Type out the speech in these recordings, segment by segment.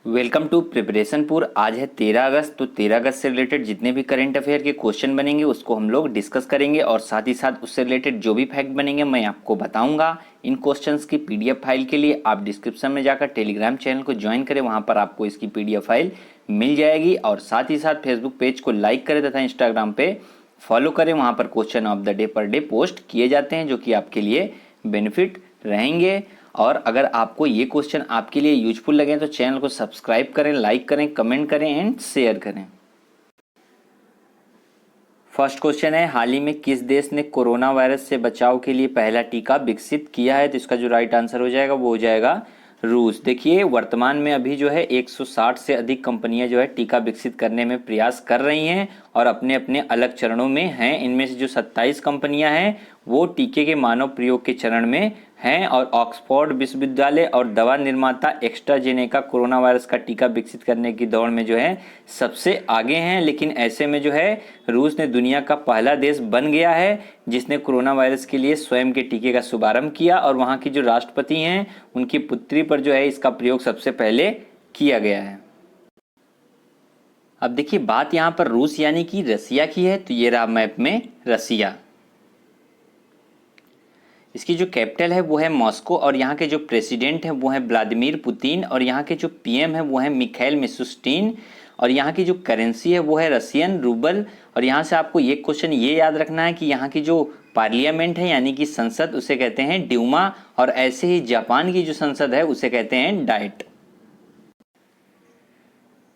Welcome to प्रिपरेशनपुर। आज है 13 अगस्त। तो 13 अगस्त से रिलेटेड जितने भी करंट अफेयर के क्वेश्चन बनेंगे उसको हम लोग डिस्कस करेंगे और साथ ही साथ उससे रिलेटेड जो भी फैक्ट बनेंगे मैं आपको बताऊंगा। इन क्वेश्चंस की पीडीएफ फाइल के लिए आप डिस्क्रिप्शन में जाकर टेलीग्राम चैनल को ज्वाइन करें, वहां पर आपको इसकी पीडीएफ फाइल मिल जाएगी। और साथ ही साथ फेसबुक पेज को लाइक करें तथा इंस्टाग्राम पे फॉलो करें, वहां पर question of the day per day post किए जाते हैं जो कि आपके लिए बेनिफिट रहेंगे। और अगर आपको ये क्वेश्चन आपके लिए यूजफुल लगे तो चैनल को सब्सक्राइब करें, लाइक करें, कमेंट करें एंड शेयर करें। फर्स्ट क्वेश्चन है, हाल ही में किस देश ने कोरोना वायरस से बचाव के लिए पहला टीका विकसित किया है? तो इसका जो राइट आंसर हो जाएगा वो हो जाएगा रूस। देखिए वर्तमान में अभी जो है 160 से अधिक कंपनियां जो है टीका विकसित करने में प्रयास कर रही हैं और अपने अपने अलग चरणों में हैं। इनमें से जो 27 कंपनियां हैं वो टीके के मानव प्रयोग के चरण में हैं और ऑक्सफोर्ड विश्वविद्यालय और दवा निर्माता एस्ट्राजेनेका कोरोना वायरस का टीका विकसित करने की दौड़ में जो है सबसे आगे हैं। लेकिन ऐसे में जो है रूस ने दुनिया का पहला देश बन गया है जिसने कोरोना वायरस के लिए स्वयं के टीके का शुभारंभ किया और वहां की जो राष्ट्रपति हैं उनकी पुत्री पर जो है इसका प्रयोग सबसे पहले किया गया है। अब देखिए बात यहाँ पर रूस यानी कि रसिया की है, तो ये रहा मैप में रसिया। इसकी जो कैपिटल है वो है मॉस्को और यहाँ के जो प्रेसिडेंट हैं वो हैं व्लादिमीर पुतिन और यहाँ के जो पीएम है वो है मिखाइल मिशुस्टिन और यहाँ की जो करेंसी है वो है रशियन रूबल। और यहाँ से आपको ये क्वेश्चन ये याद रखना है कि यहाँ की जो पार्लियामेंट है यानी कि संसद उसे कहते हैं ड्यूमा और ऐसे ही जापान की जो संसद है उसे कहते हैं डाइट।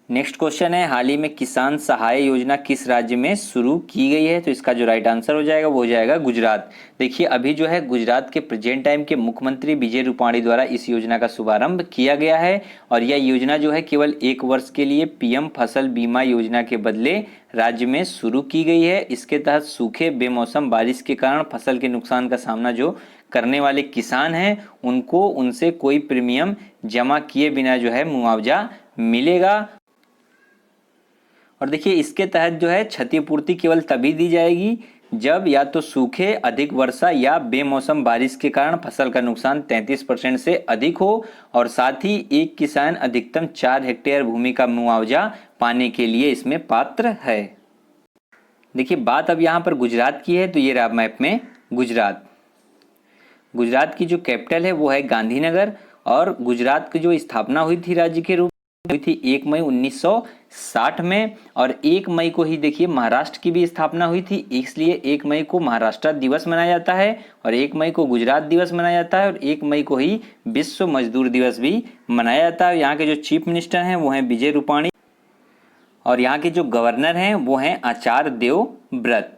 नेक्स्ट क्वेश्चन है, हाल ही में किसान सहाय योजना किस राज्य में शुरू की गई है? तो इसका जो राइट आंसर हो जाएगा वो हो जाएगा गुजरात। देखिए अभी जो है गुजरात के प्रेजेंट टाइम के मुख्यमंत्री विजय रूपाणी द्वारा इस योजना का शुभारंभ किया गया है और यह योजना जो है केवल 1 वर्ष के लिए पीएम फसल बीमा योजना के बदले राज्य में शुरू की गई है। इसके तहत सूखे बेमौसम बारिश के कारण फसल के नुकसान का सामना जो करने वाले किसान हैं उनको उनसे कोई प्रीमियम जमा किए बिना जो है मुआवजा मिलेगा। और देखिए इसके तहत जो है क्षतिपूर्ति केवल तभी दी जाएगी जब या तो सूखे, अधिक वर्षा या बेमौसम बारिश के कारण फसल का नुकसान 33% से अधिक हो और साथ ही एक किसान अधिकतम 4 हेक्टेयर भूमि का मुआवजा पाने के लिए इसमें पात्र है। देखिए बात अब यहाँ पर गुजरात की है, तो ये रहा मैप में गुजरात। गुजरात की जो कैपिटल है वो है गांधीनगर और गुजरात की जो स्थापना हुई थी राज्य के रूप हुई थी 1 मई 1960 में और 1 मई को ही देखिए महाराष्ट्र की भी स्थापना हुई थी, इसलिए 1 मई को महाराष्ट्र दिवस मनाया जाता है और 1 मई को गुजरात दिवस मनाया जाता है और 1 मई को ही विश्व मजदूर दिवस भी मनाया जाता है। यहाँ के जो चीफ मिनिस्टर हैं वो हैं विजय रूपाणी और यहाँ के जो गवर्नर हैं वो हैं आचार्य देवव्रत।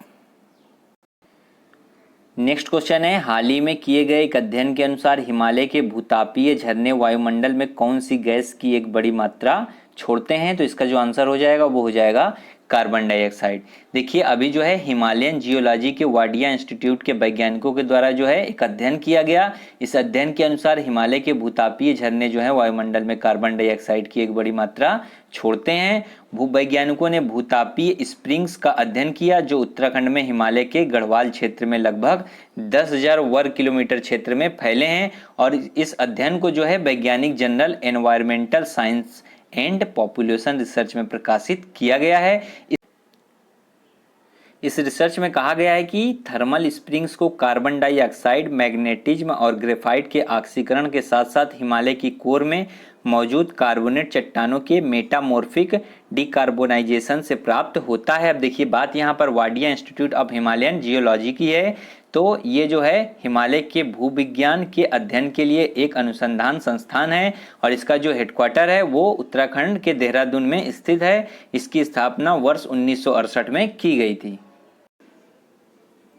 नेक्स्ट क्वेश्चन है, हाल ही में किए गए एक अध्ययन के अनुसार हिमालय के भूतापीय झरने वायुमंडल में कौन सी गैस की एक बड़ी मात्रा छोड़ते हैं? तो इसका जो आंसर हो जाएगा वो हो जाएगा कार्बन डाइऑक्साइड। देखिए अभी जो है हिमालयन जियोलॉजी के वाडिया इंस्टीट्यूट के वैज्ञानिकों के द्वारा जो है एक अध्ययन किया गया। इस अध्ययन के अनुसार हिमालय के भूतापीय झरने जो है वायुमंडल में कार्बन डाइऑक्साइड की एक बड़ी मात्रा छोड़ते हैं। भूवैज्ञानिकों ने भूतापीय स्प्रिंग्स का अध्ययन किया जो उत्तराखंड में हिमालय के गढ़वाल क्षेत्र में लगभग 10,000 वर्ग किलोमीटर क्षेत्र में फैले हैं और इस अध्ययन को जो है वैज्ञानिक journal environmental science and population research में प्रकाशित किया गया है। इस रिसर्च में कहा गया है कि थर्मल स्प्रिंग्स को कार्बन डाइऑक्साइड, मैग्नेटिज्म और ग्रेफाइट के ऑक्सीकरण के साथ साथ हिमालय की कोर में मौजूद कार्बोनेट चट्टानों के मेटामॉर्फिक डिकार्बोनाइजेशन से प्राप्त होता है। अब देखिए बात यहाँ पर Wadia institute of Himalayan geology की है, तो ये जो है हिमालय के भूविज्ञान के अध्ययन के लिए एक अनुसंधान संस्थान है और इसका जो हेडक्वार्टर है वो उत्तराखंड के देहरादून में स्थित है। इसकी स्थापना वर्ष 1968 में की गई थी।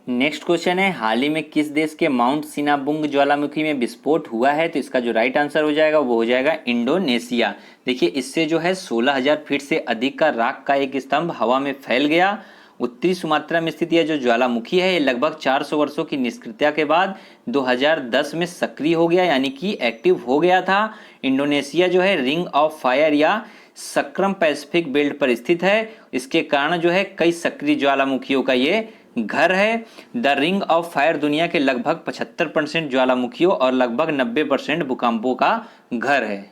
नेक्स्ट क्वेश्चन है, हाल ही में किस देश के माउंट सिनाबुंग ज्वालामुखी में विस्फोट हुआ है? तो इसका जो राइट आंसर हो जाएगा वो हो जाएगा इंडोनेशिया। देखिए इससे जो है 16,000 फीट से अधिक का राख का एक स्तंभ हवा में फैल गया। उत्तरी सुमात्रा में स्थित यह जो ज्वालामुखी है ये लगभग 400 वर्षों की निष्क्रियता के बाद 2010 में सक्रिय हो गया यानी कि एक्टिव हो गया था। इंडोनेशिया जो है रिंग ऑफ फायर या सक्रम पैसिफिक बेल्ट पर स्थित है। इसके कारण जो है कई सक्रिय ज्वालामुखियों का ये घर है। द रिंग ऑफ फायर दुनिया के लगभग 75% ज्वालामुखियों और लगभग 90% भूकंपों का घर है।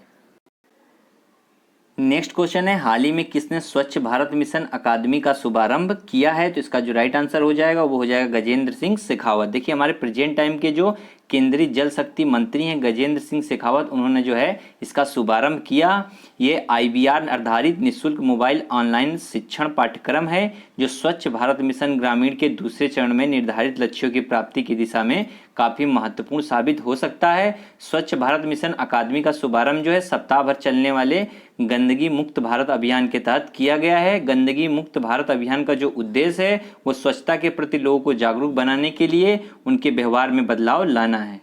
नेक्स्ट क्वेश्चन है, हाल ही में किसने स्वच्छ भारत मिशन अकादमी का शुभारंभ किया है? तो इसका जो राइट आंसर हो जाएगा वो हो जाएगा गजेंद्र सिंह शेखावत। देखिए हमारे प्रेजेंट टाइम के जो केंद्रीय जल शक्ति मंत्री हैं गजेंद्र सिंह शेखावत, उन्होंने जो है इसका शुभारंभ किया। ये IBR आधारित निःशुल्क मोबाइल ऑनलाइन शिक्षण पाठ्यक्रम है जो स्वच्छ भारत मिशन ग्रामीण के दूसरे चरण में निर्धारित लक्ष्यों की प्राप्ति की दिशा में काफी महत्वपूर्ण साबित हो सकता है। स्वच्छ भारत मिशन अकादमी का शुभारंभ जो है सप्ताह भर चलने वाले गंदगी मुक्त भारत अभियान के तहत किया गया है। गंदगी मुक्त भारत अभियान का जो उद्देश्य है वो स्वच्छता के प्रति लोगों को जागरूक बनाने के लिए उनके व्यवहार में बदलाव लाना है।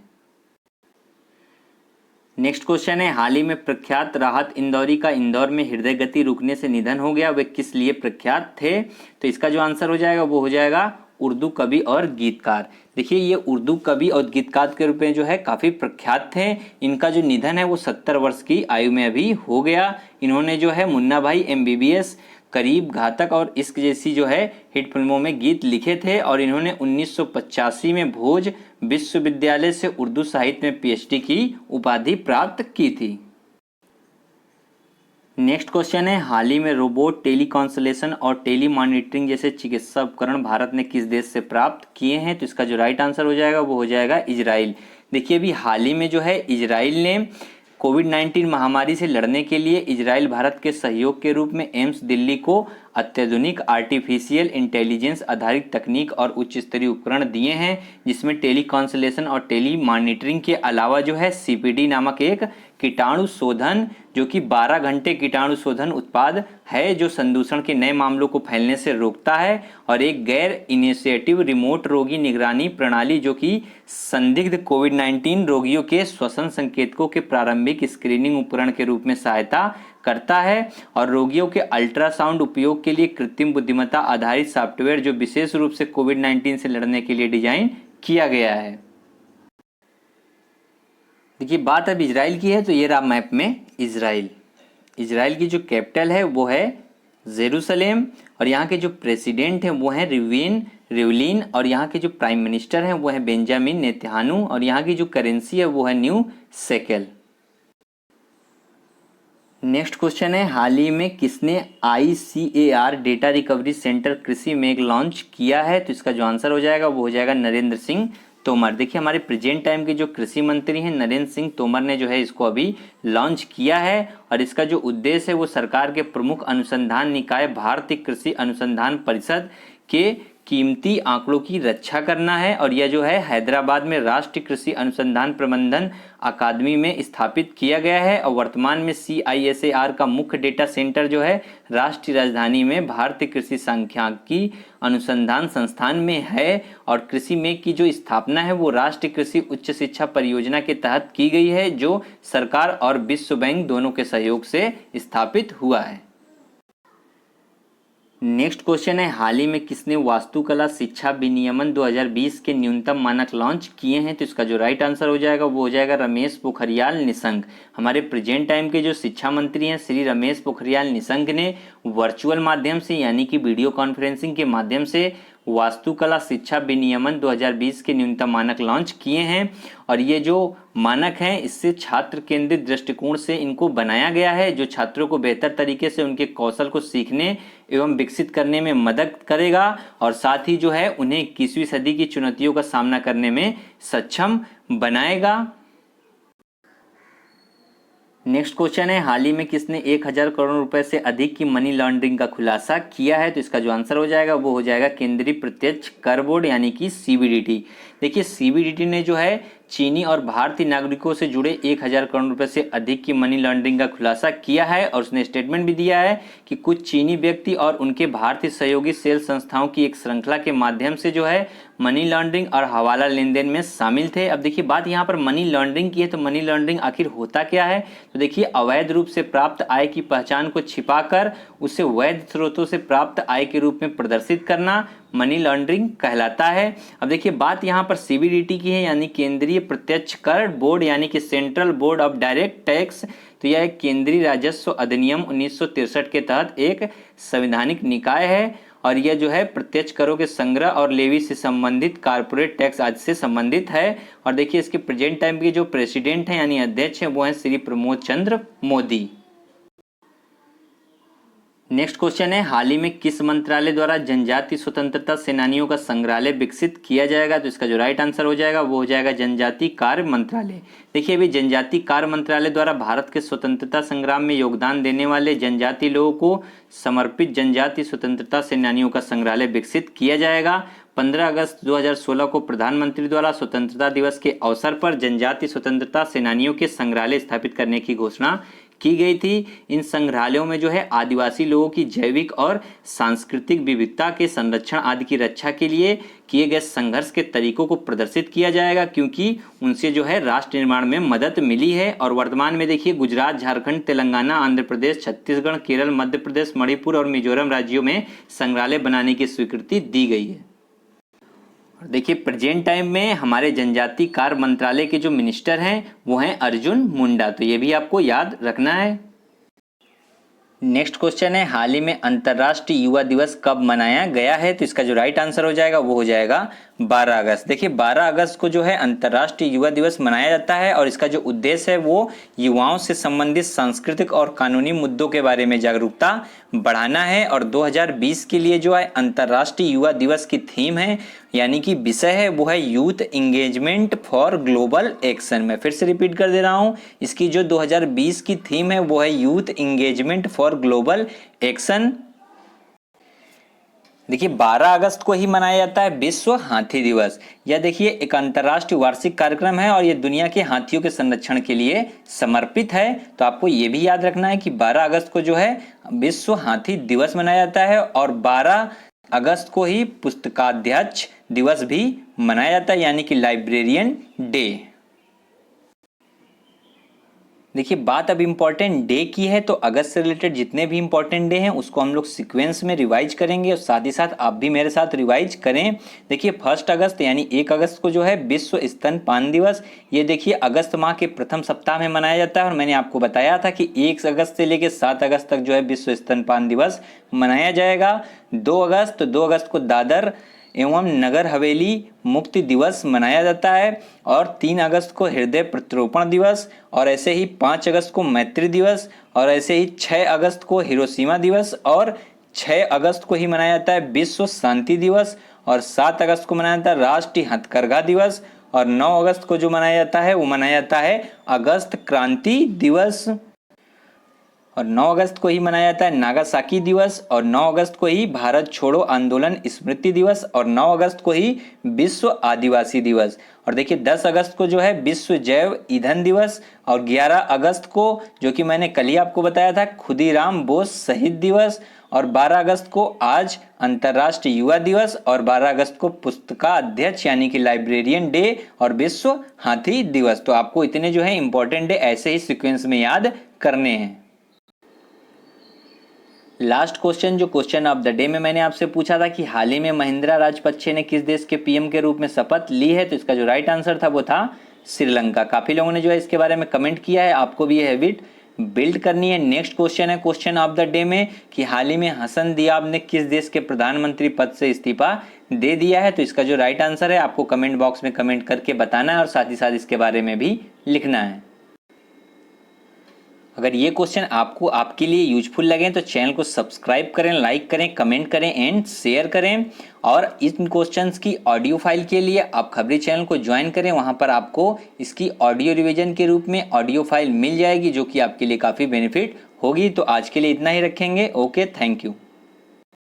नेक्स्ट क्वेश्चन है, हाल ही में प्रख्यात राहत इंदौरी का इंदौर में हृदय गति रुकने से निधन हो गया, वे किस लिए प्रख्यात थे? तो इसका जो आंसर हो जाएगा वो हो जाएगा उर्दू कवि और गीतकार। देखिए ये उर्दू कवि और गीतकार के रूप में जो है काफ़ी प्रख्यात थे। इनका जो निधन है वो 70 वर्ष की आयु में अभी हो गया। इन्होंने जो है मुन्ना भाई, MBBS, करीब, घातक और इश्क जैसी जो है हिट फिल्मों में गीत लिखे थे और इन्होंने 1985 में भोज विश्वविद्यालय से उर्दू साहित्य में PhD की उपाधि प्राप्त की थी। नेक्स्ट क्वेश्चन है, हाल ही में रोबोट, टेलीकॉन्सलेशन और टेली मॉनिटरिंग जैसे चिकित्सा उपकरण भारत ने किस देश से प्राप्त किए हैं? तो इसका जो राइट आंसर हो जाएगा वो हो जाएगा इजराइल। देखिए अभी हाल ही में जो है इजराइल ने कोविड-19 महामारी से लड़ने के लिए इजराइल भारत के सहयोग के रूप में एम्स दिल्ली को अत्याधुनिक आर्टिफिशियल इंटेलिजेंस आधारित तकनीक और उच्च स्तरीय उपकरण दिए हैं, जिसमें टेली कॉन्सलेशन और टेली मॉनिटरिंग के अलावा जो है CPD नामक एक कीटाणु शोधन जो कि 12 घंटे कीटाणु शोधन उत्पाद है जो संदूषण के नए मामलों को फैलने से रोकता है, और एक गैर इनिशिएटिव रिमोट रोगी निगरानी प्रणाली जो कि संदिग्ध कोविड-19 रोगियों के श्वसन संकेतकों के प्रारंभिक स्क्रीनिंग उपकरण के रूप में सहायता करता है, और रोगियों के अल्ट्रासाउंड उपयोग के लिए कृत्रिम बुद्धिमत्ता आधारित सॉफ्टवेयर जो विशेष रूप से कोविड-19 से लड़ने के लिए डिजाइन किया गया है। देखिए बात अब इजराइल की है तो ये रहा मैप में इजराइल। इजराइल की जो कैपिटल है वो है जेरूसलेम, और यहाँ के जो प्रेसिडेंट हैं वो हैं रिवलिन, और यहाँ के जो प्राइम मिनिस्टर हैं वो है बेंजामिन नेतन्याहू, और यहाँ की जो करेंसी है वो है न्यू शेकेल। नेक्स्ट क्वेश्चन है, हाल ही में किसने ICAR डेटा रिकवरी सेंटर कृषि में लॉन्च किया है? तो इसका जो आंसर हो जाएगा वो हो जाएगा नरेंद्र सिंह तोमर। देखिए हमारे प्रेजेंट टाइम के जो कृषि मंत्री हैं नरेंद्र सिंह तोमर ने जो है इसको अभी लॉन्च किया है, और इसका जो उद्देश्य है वो सरकार के प्रमुख अनुसंधान निकाय भारतीय कृषि अनुसंधान परिषद के कीमती आंकड़ों की रक्षा करना है, और यह जो है हैदराबाद में राष्ट्रीय कृषि अनुसंधान प्रबंधन अकादमी में स्थापित किया गया है, और वर्तमान में CISAR का मुख्य डेटा सेंटर जो है राष्ट्रीय राजधानी में भारतीय कृषि सांख्यिकी अनुसंधान संस्थान में है, और कृषि में की जो स्थापना है वो राष्ट्रीय कृषि उच्च शिक्षा परियोजना के तहत की गई है जो सरकार और विश्व बैंक दोनों के सहयोग से स्थापित हुआ है। नेक्स्ट क्वेश्चन है, हाल ही में किसने वास्तुकला शिक्षा विनियमन 2020 के न्यूनतम मानक लॉन्च किए हैं? तो इसका जो राइट आंसर हो जाएगा वो हो जाएगा रमेश पोखरियाल निशंक। हमारे प्रेजेंट टाइम के जो शिक्षा मंत्री हैं श्री रमेश पोखरियाल निशंक ने वर्चुअल माध्यम से यानी कि वीडियो कॉन्फ्रेंसिंग के माध्यम से वास्तुकला शिक्षा विनियमन 2020 के न्यूनतम मानक लॉन्च किए हैं, और ये जो मानक हैं इससे छात्र केंद्रित दृष्टिकोण से इनको बनाया गया है जो छात्रों को बेहतर तरीके से उनके कौशल को सीखने एवं विकसित करने में मदद करेगा, और साथ ही जो है उन्हें 21वीं सदी की चुनौतियों का सामना करने में सक्षम बनाएगा। नेक्स्ट क्वेश्चन है, हाल ही में किसने 1000 करोड़ रुपए से अधिक की मनी लॉन्ड्रिंग का खुलासा किया है? तो इसका जो आंसर हो जाएगा वो हो जाएगा केंद्रीय प्रत्यक्ष कर बोर्ड यानी कि CBDT। देखिए CBDT ने जो है चीनी और भारतीय नागरिकों से जुड़े 1000 करोड़ रुपए से अधिक की मनी लॉन्ड्रिंग का खुलासा किया है, और उसने स्टेटमेंट भी दिया है कि कुछ चीनी व्यक्ति और उनके भारतीय सहयोगी सेल संस्थाओं की एक श्रृंखला के माध्यम से जो है मनी लॉन्ड्रिंग और हवाला लेन देन में शामिल थे। अब देखिए बात यहाँ पर मनी लॉन्ड्रिंग की है, तो मनी लॉन्ड्रिंग आखिर होता क्या है? तो देखिए अवैध रूप से प्राप्त आय की पहचान को छिपाकर उसे वैध स्रोतों से प्राप्त आय के रूप में प्रदर्शित करना मनी लॉन्ड्रिंग कहलाता है। अब देखिए बात यहाँ पर CBDT की है यानी केंद्रीय प्रत्यक्ष कर बोर्ड यानी कि central board of direct tax. तो यह एक केंद्रीय राजस्व अधिनियम 1963 के तहत एक संवैधानिक निकाय है, और यह जो है प्रत्यक्ष करों के संग्रह और लेवी से संबंधित कारपोरेट टैक्स आदि से संबंधित है। और देखिए इसके प्रेजेंट टाइम के जो प्रेसिडेंट हैं यानी अध्यक्ष हैं वो हैं श्री प्रमोद चंद्र मोदी। नेक्स्ट क्वेश्चन है, हाल ही में किस मंत्रालय द्वारा जनजाति स्वतंत्रता सेनानियों का संग्रहालय विकसित किया जाएगा? तो इसका जो राइट आंसर हो जाएगा वो हो जाएगा जनजाति कार्य मंत्रालय। देखिए अभी जनजाति कार्य मंत्रालय द्वारा भारत के स्वतंत्रता संग्राम में योगदान देने वाले जनजाति लोगों को समर्पित जनजाति स्वतंत्रता सेनानियों का संग्रहालय विकसित किया जाएगा। 15 अगस्त 2016 को प्रधानमंत्री द्वारा स्वतंत्रता दिवस के अवसर पर जनजाति स्वतंत्रता सेनानियों के संग्रहालय स्थापित करने की घोषणा की गई थी। इन संग्रहालयों में जो है आदिवासी लोगों की जैविक और सांस्कृतिक विविधता के संरक्षण आदि की रक्षा के लिए किए गए संघर्ष के तरीकों को प्रदर्शित किया जाएगा, क्योंकि उनसे जो है राष्ट्र निर्माण में मदद मिली है। और वर्तमान में देखिए गुजरात, झारखंड, तेलंगाना, आंध्र प्रदेश, छत्तीसगढ़, केरल, मध्य प्रदेश, मणिपुर और मिजोरम राज्यों में संग्रहालय बनाने की स्वीकृति दी गई है। और देखिए प्रेजेंट टाइम में हमारे जनजाति कार्य मंत्रालय के जो मिनिस्टर हैं वो हैं अर्जुन मुंडा, तो ये भी आपको याद रखना है। नेक्स्ट क्वेश्चन है, हाल ही में अंतर्राष्ट्रीय युवा दिवस कब मनाया गया है? तो इसका जो राइट आंसर हो जाएगा वो हो जाएगा 12 अगस्त। देखिए 12 अगस्त को जो है अंतर्राष्ट्रीय युवा दिवस मनाया जाता है और इसका जो उद्देश्य है वो युवाओं से संबंधित सांस्कृतिक और कानूनी मुद्दों के बारे में जागरूकता बढ़ाना है। और 2020 के लिए जो है अंतर्राष्ट्रीय युवा दिवस की थीम है यानी कि विषय है वो है youth engagement for global action. मैं फिर से रिपीट कर दे रहा हूँ, इसकी जो 2020 की थीम है वो है youth engagement for global action. देखिए 12 अगस्त को ही मनाया जाता है विश्व हाथी दिवस। यह देखिए एक अंतर्राष्ट्रीय वार्षिक कार्यक्रम है और ये दुनिया के हाथियों के संरक्षण के लिए समर्पित है। तो आपको ये भी याद रखना है कि 12 अगस्त को जो है विश्व हाथी दिवस मनाया जाता है और 12 अगस्त को ही पुस्तकाध्यक्ष दिवस भी मनाया जाता है यानी कि लाइब्रेरियन डे। देखिए बात अब इम्पॉर्टेंट डे की है, तो अगस्त से रिलेटेड जितने भी इम्पॉर्टेंट डे हैं उसको हम लोग सीक्वेंस में रिवाइज करेंगे और साथ ही साथ आप भी मेरे साथ रिवाइज करें। देखिए 1 अगस्त यानी 1 अगस्त को जो है विश्व स्तनपान दिवस, ये देखिए अगस्त माह के प्रथम सप्ताह में मनाया जाता है और मैंने आपको बताया था कि 1 अगस्त से लेकर 7 अगस्त तक जो है विश्व स्तनपान दिवस मनाया जाएगा। 2 अगस्त को दादर एवं नगर हवेली मुक्ति दिवस मनाया जाता है और 3 अगस्त को हृदय प्रत्यारोपण दिवस और ऐसे ही 5 अगस्त को मैत्री दिवस और ऐसे ही 6 अगस्त को हिरोशिमा दिवस और 6 अगस्त को ही मनाया जाता है विश्व शांति दिवस और 7 अगस्त को मनाया जाता है राष्ट्रीय हथकरघा दिवस और 9 अगस्त को जो मनाया जाता है वो मनाया जाता है अगस्त क्रांति दिवस और 9 अगस्त को ही मनाया जाता है नागासाकी दिवस और 9 अगस्त को ही भारत छोड़ो आंदोलन स्मृति दिवस और 9 अगस्त को ही विश्व आदिवासी दिवस। और देखिए 10 अगस्त को जो है विश्व जैव ईंधन दिवस और 11 अगस्त को जो कि मैंने कल ही आपको बताया था खुदीराम बोस शहीद दिवस और 12 अगस्त को आज अंतर्राष्ट्रीय युवा दिवस और 12 अगस्त को पुस्तकाध्यक्ष यानी कि लाइब्रेरियन डे और विश्व हाथी दिवस। तो आपको इतने जो है इंपॉर्टेंट डे ऐसे ही सीक्वेंस में याद करने हैं। लास्ट क्वेश्चन जो क्वेश्चन ऑफ द डे में मैंने आपसे पूछा था कि हाल ही में महिंद्रा राजपक्षे ने किस देश के पीएम के रूप में शपथ ली है, तो इसका जो राइट आंसर था वो था श्रीलंका। काफी लोगों ने जो है इसके बारे में कमेंट किया है, आपको भी ये हैबिट बिल्ड करनी है। नेक्स्ट क्वेश्चन है क्वेश्चन ऑफ द डे में कि हाल ही में हसन दियाब ने किस देश के प्रधानमंत्री पद से इस्तीफा दे दिया है, तो इसका जो राइट आंसर है आपको कमेंट बॉक्स में कमेंट करके बताना है और साथ ही साथ इसके बारे में भी लिखना है। अगर ये क्वेश्चन आपको आपके लिए यूजफुल लगे तो चैनल को सब्सक्राइब करें, लाइक करें, कमेंट करें एंड शेयर करें। और इन क्वेश्चंस की ऑडियो फाइल के लिए आप खबरी चैनल को ज्वाइन करें, वहां पर आपको इसकी ऑडियो रिवीजन के रूप में ऑडियो फाइल मिल जाएगी जो कि आपके लिए काफ़ी बेनिफिट होगी। तो आज के लिए इतना ही रखेंगे। Okay, thank you.